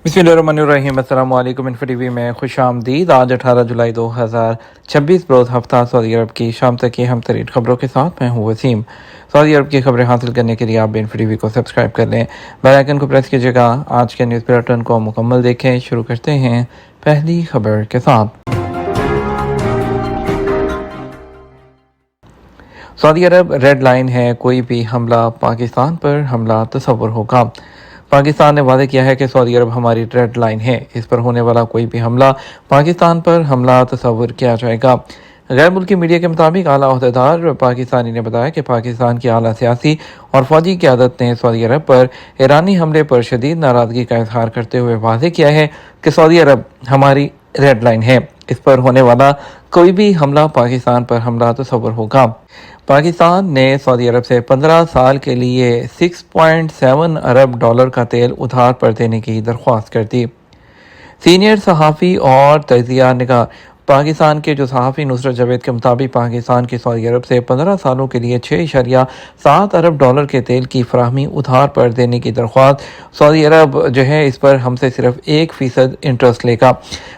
बिस्मिल्लाहिर्रहमानिर्रहीम। अस्सलाम वालेकुम। इन्फो टीवी में खुश आमदीद। आज 18 जुलाई 2026 रोज़ हफ्ता सऊदी अरब की शाम तक की हम तरीन खबरों के साथ मैं हूँ वसीम। सऊदी अरब की खबरें हासिल करने के लिए आप इन्फो टीवी को सब्सक्राइब कर लें, बेल आइकन को प्रेस कीजिएगा। आज के न्यूज़ बुलेटिन को मुकम्मल देखें। शुरू करते हैं पहली खबर के साथ। सऊदी अरब रेड लाइन है, कोई भी हमला पाकिस्तान पर हमला तस्वुर होगा। पाकिस्तान ने वादा किया है कि सऊदी अरब हमारी रेड लाइन है, इस पर होने वाला कोई भी हमला पाकिस्तान पर हमला तस्वुर किया जाएगा। गैर मुल्की मीडिया के मुताबिक आला ओहदेदार पाकिस्तानी ने बताया कि पाकिस्तान की आला सियासी और फौजी क़यादत ने सऊदी अरब पर ईरानी हमले पर शदीद नाराज़गी का इजहार करते हुए वादे किया है कि सऊदी अरब हमारी रेड लाइन है, इस पर होने वाला कोई भी हमला पाकिस्तान पर हमला तस्वुर होगा। पाकिस्तान ने सऊदी अरब से 15 साल के लिए 6.7 अरब डॉलर का तेल उधार पर देने की दरख्वास्त कर दी। सीनियर सहाफ़ी और तजिया निगार पाकिस्तान के जो सहाफ़ी नुसरत जावेद के मुताबिक पाकिस्तान की सऊदी अरब से 15 सालों के लिए 6.7 अरब डॉलर के तेल की फराहमी उधार पर देने की दरख्वास्त सऊदी अरब जो है इस पर हमसे सिर्फ 1% इंटरेस्ट लेगा।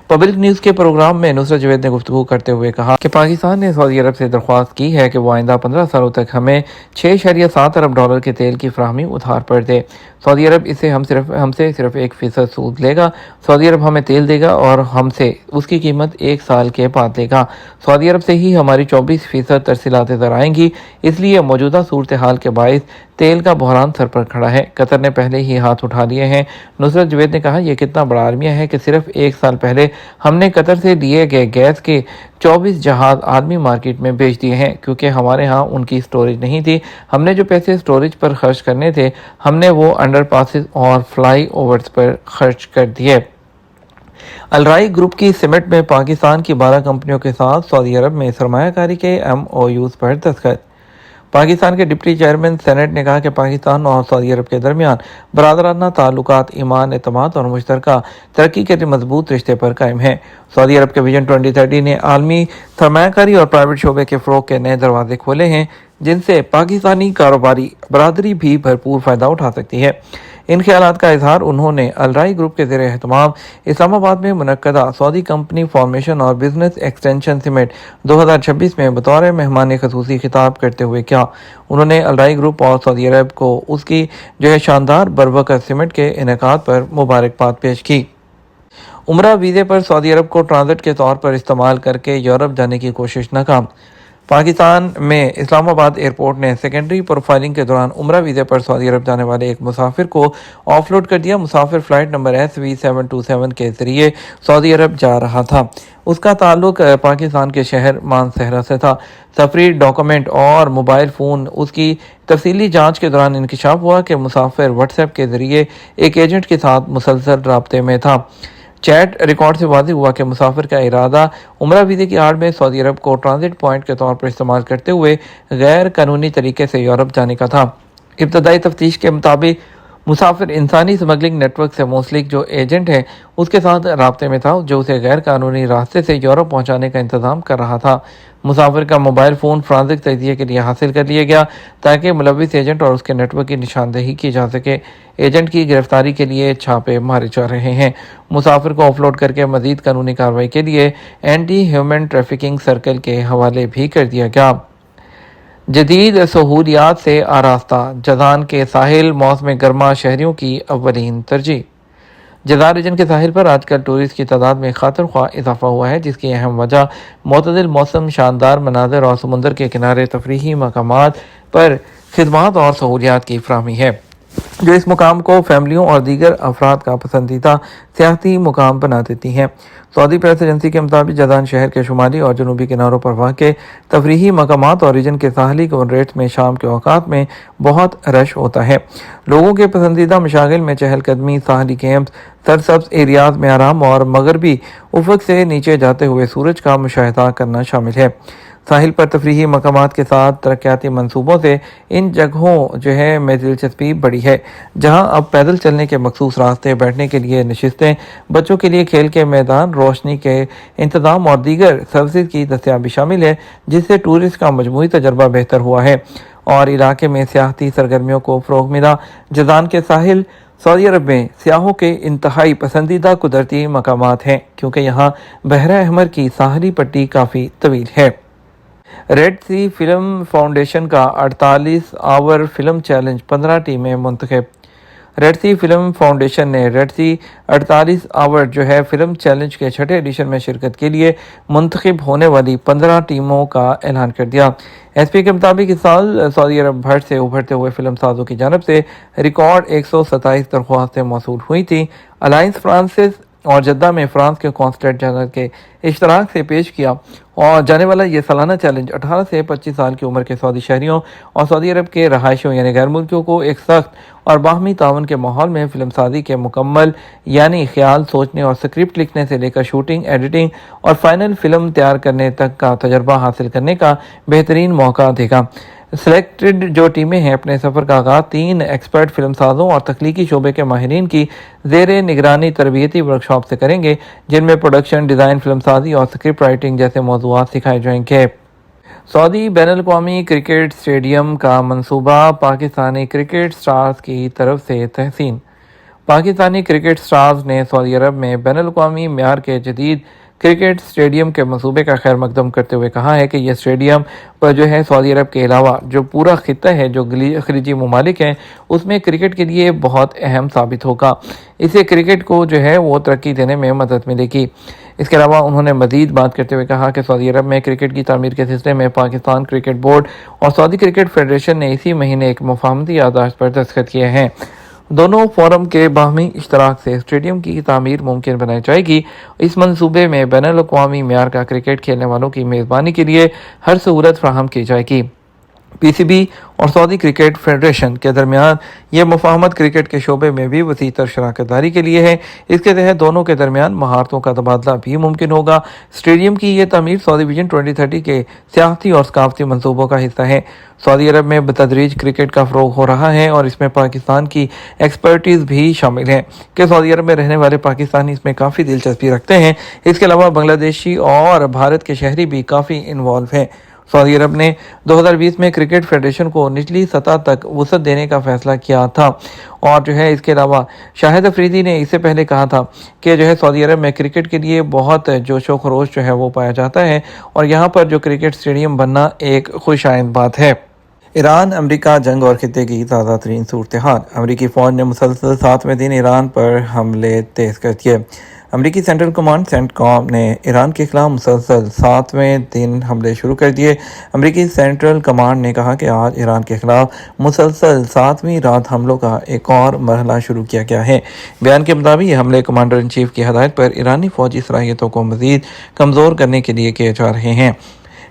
पब्लिक न्यूज़ के प्रोग्राम में नुसरत जावेद ने गुफ्तगू करते हुए कहा कि पाकिस्तान ने सऊदी अरब से दरख्वास्त की है कि वो आइंदा 15 सालों तक हमें 6.7 अरब डॉलर के तेल की फराहमी उधार पर दे। सऊदी अरब इसे हमसे सिर्फ 1% सूद लेगा। सऊदी अरब हमें तेल देगा और हमसे उसकी कीमत 1 साल के बाद लेगा। सऊदी अरब से ही हमारी 24% तरसीलात दर आएंगी, इसलिए मौजूदा सूरत हाल के बायस तेल का बहरान सर पर खड़ा है। कतर ने पहले ही हाथ उठा लिए हैं। नुसरत जावेद ने कहा, यह कितना बड़ा आलमिया है कि सिर्फ 1 साल पहले हमने कतर से लिए गए गैस के 24 जहाज आदमी मार्केट में बेच दिए हैं, क्योंकि हमारे यहाँ उनकी स्टोरेज नहीं थी। हमने जो पैसे स्टोरेज पर खर्च करने थे, हमने वो अंडरपासेस और फ्लाई ओवर्स पर खर्च कर दिए। अलराई ग्रुप की सीमेंट में पाकिस्तान की 12 कंपनियों के साथ सऊदी अरब में सरमायाकारी के MOUs पर दस्तखत। पाकिस्तान के डिप्टी चेयरमैन सेनेट ने कहा कि पाकिस्तान और सऊदी अरब के दरमियान बरादराना ताल्लुकात, ईमान, एतमाद और मुश्तरका तरक्की के मजबूत रिश्ते पर कायम है। सऊदी अरब के विजन 2030 ने आलमी सरमायाकारी और प्राइवेट शोबे के फ़रोग़ के नए दरवाजे खोले हैं, जिनसे पाकिस्तानी कारोबारी बरादरी भी भरपूर फ़ायदा उठा सकती है। इन ख्यालात का इजहार उन्होंने अलराई ग्रुप के ज़ेरे एहतमाम इस्लामाबाद में मुनक्कदा सऊदी कंपनी फॉर्मेशन और बिजनेस एक्सटेंशन समिट 2026 में बतौर मेहमान खसूसी खिताब करते हुए किया। उन्होंने अलराई ग्रुप और सऊदी अरब को उसकी जो है शानदार बरवकत समिट के इनेकाद पर मुबारकबाद पेश की। उम्रा वीज़े पर सऊदी अरब को ट्रांजिट के तौर पर इस्तेमाल करके यूरोप जाने की कोशिश नाकाम। पाकिस्तान में इस्लामाबाद एयरपोर्ट ने सेकेंडरी प्रोफाइलिंग के दौरान उम्रा वीज़े पर सऊदी अरब जाने वाले एक मुसाफिर को ऑफलोड कर दिया। मुसाफिर फ़्लाइट नंबर SV727 के ज़रिए सऊदी अरब जा रहा था। उसका ताल्लुक पाकिस्तान के शहर मानसहरा से था। सफरी डॉक्यूमेंट और मोबाइल फ़ोन उसकी तफसीली जांच के दौरान इंकशाफ हुआ कि मुसाफिर व्हाट्सएप के ज़रिए एक एजेंट के साथ मुसलसल राब्ते में था। चैट रिकॉर्ड से वाज़ेह हुआ कि मुसाफिर का इरादा उम्रा वीज़े की आड़ में सऊदी अरब को ट्रांजिट पॉइंट के तौर पर इस्तेमाल करते हुए गैर कानूनी तरीके से यूरोप जाने का था। इब्तदाई तफ्तीश के मुताबिक मुसाफिर इंसानी स्मगलिंग नेटवर्क से मुंसलिक जो एजेंट है उसके साथ राब्ते में था, जो उसे गैर कानूनी रास्ते से यूरोप पहुंचाने का इंतज़ाम कर रहा था। मुसाफिर का मोबाइल फ़ोन फॉरेंसिक तजिए के लिए हासिल कर लिया गया ताकि मुलविस एजेंट और उसके नेटवर्क की निशानदेही की जा सके। एजेंट की गिरफ्तारी के लिए छापे मारे जा रहे हैं। मुसाफिर को ऑफलोड करके मज़ीद कानूनी कार्रवाई के लिए एंटी ह्यूमन ट्रैफिकिंग सर्कल के हवाले भी कर दिया गया। जदीद सहूलियात से आरास्ता जज़ान के साहिल मौसम गर्मा शहरियों की अव्वलीन तरजीह। जज़ान रीजन के साहिल पर आजकल टूरिस्ट की तादाद में खातिर ख्वाह इजाफा हुआ है, जिसकी अहम वजह मोतदिल मौसम, शानदार मनाज़र और समुंदर के किनारे तफरीही मकामात पर खिदमात और सहूलियात की फराहमी है, जो इस मुकाम को फैमिलियों और दीगर अफराद का पसंदीदा सियाहती मुकाम बना देती हैं। सऊदी प्रेस एजेंसी के मुताबिक जज़ान शहर के शुमाली और जनूबी किनारों पर वाक़े तफरीही मकामात और रीजन के साहली कॉर्नरेट्स में शाम के औकात में बहुत रश होता है। लोगों के पसंदीदा मशागिल में चहलकदमी, साहली कैंप्स, सरसब्ज़ एरियाज में आराम और मगरबी उफ़क़ से नीचे जाते हुए सूरज का मुशाहिदा करना शामिल है। साहिल पर तफरीही मकामात के साथ तरक्याती मंसूबों से इन जगहों जो है में दिलचस्पी बढ़ी है, जहां अब पैदल चलने के मखसूस रास्ते, बैठने के लिए नशिस्तें, बच्चों के लिए खेल के मैदान, रोशनी के इंतज़ाम और दीगर सर्विस की दस्तियाबी शामिल है, जिससे टूरिस्ट का मजमूई तजर्बा बेहतर हुआ है और इलाके में सियाहती सरगर्मियों को फ़रोग़ मिला। जज़ान के साहिल सऊदी अरब में सियाहों के इंतहाई पसंदीदा कुदरती मकामात हैं क्योंकि यहाँ बहरा अहमर की साहली पट्टी काफ़ी तवील है। रेड सी फिल्म फाउंडेशन का 48 आवर फिल्म चैलेंज 15 टीमें मुंतखब। रेड सी फिल्म फाउंडेशन ने रेड सी 48 आवर जो है फिल्म चैलेंज के छठे एडिशन में शिरकत के लिए मुंतखब होने वाली 15 टीमों का ऐलान कर दिया। एसपी के मुताबिक इस साल सऊदी अरब भर से उभरते हुए फिल्म साजों की जानब से रिकॉर्ड 127 दरख्वास्तें मौसूल हुई थी। अलायंस फ्रांसिस और जद्दा में फ्रांस के कौंसलेट जनरल के इश्तराक से पेश किया और जाने वाला ये सालाना चैलेंज 18 से 25 साल की उम्र के सऊदी शहरियों और सऊदी अरब के रहायशियों यानी गैर मुल्कियों को एक सख्त और बाहमी तावन के माहौल में फिल्म साजी के मुकम्मल यानी ख्याल सोचने और स्क्रिप्ट लिखने से लेकर शूटिंग, एडिटिंग और फाइनल फिल्म तैयार करने तक का तजर्बा हासिल करने का बेहतरीन मौका देगा। सिलेक्टेड जो टीमें हैं अपने सफ़र का आगाज़ 3 एक्सपर्ट फिल्म साजों और तख्लीकी शोबे के माहिरीन की ज़ेर निगरानी तरबियती वर्कशॉप से करेंगे, जिनमें प्रोडक्शन, डिज़ाइन, फिल्म साजी और स्क्रिप्ट राइटिंग जैसे मौज़ूआत सिखाए जाएंगे। सऊदी बैनुल-अक़वामी क्रिकेट स्टेडियम का मंसूबा पाकिस्तानी क्रिकेट स्टार्स की तरफ से तहसीन। पाकिस्तानी क्रिकेट स्टार्स ने सऊदी अरब में बैनुल-अक़वामी म्यार के जदीद क्रिकेट स्टेडियम के मंसूबे का खैर मकदम करते हुए कहा है कि यह स्टेडियम पर जो है सऊदी अरब के अलावा जो पूरा खित्ता है, जो खलीजी ममालिक हैं, उसमें क्रिकेट के लिए बहुत अहम साबित होगा। इससे क्रिकेट को जो है वो तरक्की देने में मदद मिलेगी। इसके अलावा उन्होंने मजीद बात करते हुए कहा कि सऊदी अरब में क्रिकेट की तामीर के सिलसिले में पाकिस्तान क्रिकेट बोर्ड और सऊदी क्रिकेट फेडरेशन ने इसी महीने एक मुफाहमती याददाश्त पर दस्तखत किए हैं। दोनों फोरम के बाहमी इश्तराक से स्टेडियम की तामीर मुमकिन बनाई जाएगी। इस मंसूबे में बैनुल-अक़वामी म्यार का क्रिकेट खेलने वालों की मेज़बानी के लिए हर सहूलत फराहम की जाएगी। पीसीबी और सऊदी क्रिकेट फेडरेशन के दरमियान ये मुफाहमत क्रिकेट के शोबे में भी वसी तर शराकत दारी के लिए है। इसके तहत दोनों के दरमियान महारतों का तबादला भी मुमकिन होगा। स्टेडियम की ये तमीर सऊदी विजन 2030 के सियाहती और सकाफती मनसूबों का हिस्सा है। सऊदी अरब में बतदरीज क्रिकेट का फ़रोग हो रहा है और इसमें पाकिस्तान की एक्सपर्टीज़ भी शामिल है कि सऊदी अरब में रहने वाले पाकिस्तानी इसमें काफ़ी दिलचस्पी रखते हैं। इसके अलावा बांग्लादेशी और भारत के शहरी भी काफ़ी इन्वॉल्व हैं। सऊदी अरब ने 2020 में क्रिकेट फेडरेशन को निचली सतह तक वसअत देने का फैसला किया था और जो है इसके अलावा शाहिद अफरीदी ने इससे पहले कहा था कि जो है सऊदी अरब में क्रिकेट के लिए बहुत जोशो खरोश जो है वो पाया जाता है और यहाँ पर जो क्रिकेट स्टेडियम बनना एक खुशाइंद बात है। ईरान अमेरिका जंग और खित्ते की ताज़ा तरीन सूरत हाल। अमरीकी फ़ौज ने मुसलसल 7वें दिन ईरान पर हमले तेज़ कर दिए। अमरीकी सेंट्रल कमांड सेंटकॉम ने ईरान के खिलाफ मुसलसल 7वें दिन हमले शुरू कर दिए। अमरीकी सेंट्रल कमांड ने कहा कि आज ईरान के खिलाफ मुसलसल 7वीं रात हमलों का एक और मरहला शुरू किया गया है। बयान के मुताबिक ये हमले कमांडर इन चीफ की हदायत पर ईरानी फौजी सलाहियतों को मज़ीद कमज़ोर करने के लिए किए जा रहे हैं।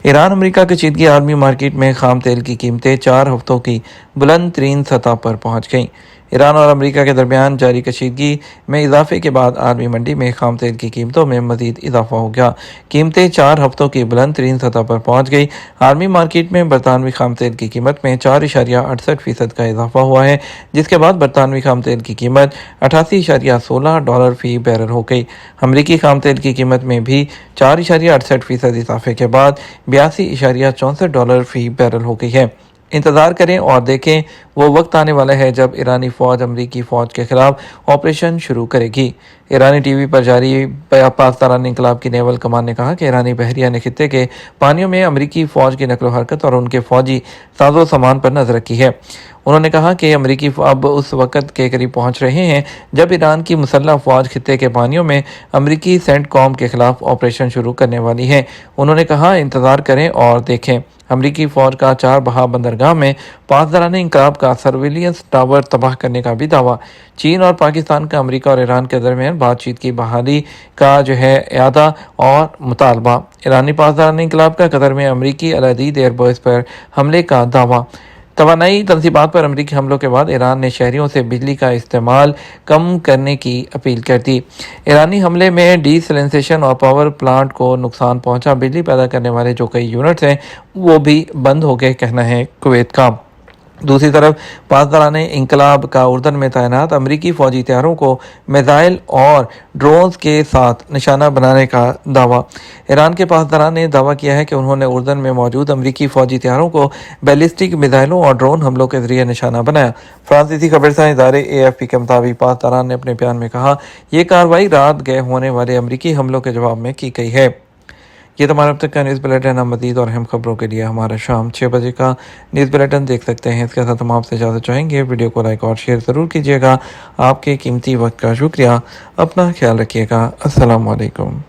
ईरान अमेरिका कशीदगी आर्मी मार्केट में खाम तेल की कीमतें 4 हफ्तों की बुलंद तरीन सतह पर पहुँच गईं। ईरान और अमेरिका के दरमियान जारी कशीदगी में इजाफे के बाद आर्मी मंडी में खाम तेल की कीमतों में मजीद इजाफा हो गया। कीमतें 4 हफ्तों की बुलंद तरीन सतह पर पहुँच गई। आर्मी मार्केट में बरतानवी खाम तेल की कीमत में 4.68% का इजाफा हुआ है, जिसके बाद बरतानवी खाम तेल की कीमत $88.16 फी बैरल हो गई। अमरीकी खाम तेल की कीमत में भी 4.68% इजाफे के बाद $82.64 फी बैरल हो गई है। इंतज़ार करें और देखें, वो वक्त आने वाला है जब ईरानी फ़ौज अमरीकी फ़ौज के खिलाफ ऑपरेशन शुरू करेगी। ईरानी टीवी पर जारी पाकिस्तान इंकलाब की नेवल कमान ने कहा कि ईरानी बहरिया ने खित्ते के पानियों में अमरीकी फ़ौज की नकलो हरकत और उनके फ़ौजी साजो सामान पर नज़र रखी है। उन्होंने कहा कि अमरीकी अब उस वक़्त के करीब पहुँच रहे हैं जब ईरान की मुसल्लह फ़ौज खित्ते के पानियों में अमरीकी सेंटकॉम के खिलाफ ऑपरेशन शुरू करने वाली है। उन्होंने कहा, इंतज़ार करें और देखें। अमरीकी फ़ौज का 4 बहा बंदरगाह में पासदारान इंकलाब का सर्विलियंस टावर तबाह करने का भी दावा। चीन और पाकिस्तान का अमरीका और ईरान के दरमियान बातचीत की बहाली का जो है इरादा और मुतालबा। ईरानी पासदारान इंकलाब का कतर में अमरीकी अल-अदीद एयरबेस पर हमले का दावा। तवानाई तनसीबात पर अमरीकी हमलों के बाद ईरान ने शहरियों से बिजली का इस्तेमाल कम करने की अपील कर दी। ईरानी हमले में डीसैलिनेशन और पावर प्लांट को नुकसान पहुंचा। बिजली पैदा करने वाले जो कई यूनिट्स हैं वो भी बंद हो गए, कहना है कुवैत का। दूसरी तरफ पासदारान इंकलाब का उर्दन में तैनात अमरीकी फ़ौजी तैयारों को मिसाइल और ड्रोन्स के साथ निशाना बनाने का दावा। ईरान के पासदारान ने दावा किया है कि उन्होंने उर्दन में मौजूद अमरीकी फ़ौजी तैयारों को बैलिस्टिक मिसाइलों और ड्रोन हमलों के जरिए निशाना बनाया। फ्रांसीसी खबरसां इदारे AFP के मुताबिक पासदारान ने अपने बयान में कहा, ये कार्रवाई रात गए होने वाले अमरीकी हमलों के जवाब में की गई है। ये तो हमारा अब तक का न्यूज़ बुलेटिन है। मज़ीद और अहम खबरों के लिए हमारा शाम 6 बजे का न्यूज़ बुलेटिन देख सकते हैं। इसके साथ हम आपसे इजाज़त चाहेंगे। वीडियो को लाइक और शेयर ज़रूर कीजिएगा। आपके कीमती वक्त का शुक्रिया। अपना ख्याल रखिएगा। अस्सलाम वालेकुम।